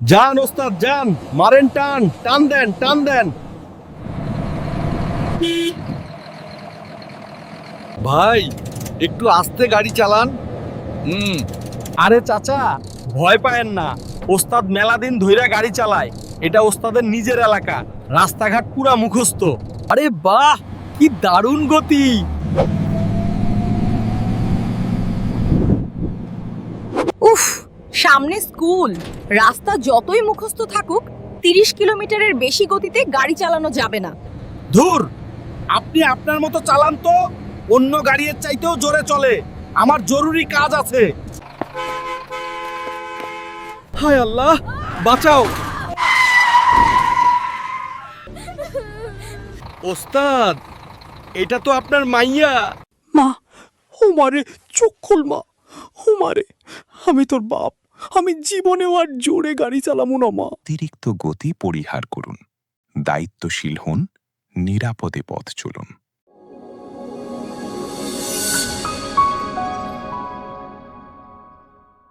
যান ওস্তাদ যান, মারেন টান, টান দেন টান দেন। ভাই একটু আস্তে গাড়ি চালান। আরে চাচা, ভয় পায়েন না, ওস্তাদ মেলা দিন ধইরা গাড়ি চালায়, এটা ওস্তাদের নিজের এলাকা, রাস্তাঘাট পুরা মুখস্থ। আরে বাহ, কি দারুণ গতি! উফ, সামনে স্কুল, রাস্তা যতই মুখস্থ থাকুক 30 কিলোমিটারের বেশি গতিতে গাড়ি চালানো যাবে না। ধুর, আপনি আপনার মতো চালান তো, অন্য গাড়ির চাইতেও জোরে চলে, আমার জরুরি কাজ আছে। হায় আল্লাহ, বাঁচাও। ওস্তাদ, এটা তো আপনার মাইয়া। মা, ও মারে, চোখ খোল মা, ও মারে, আমি তোর বাপ, আমি জীবনেও আর জোরে গাড়ি চালামু না মা। অতিরিক্ত গতি পরিহার করুন, দায়িত্বশীল হন, নিরাপদে পথ চলুন।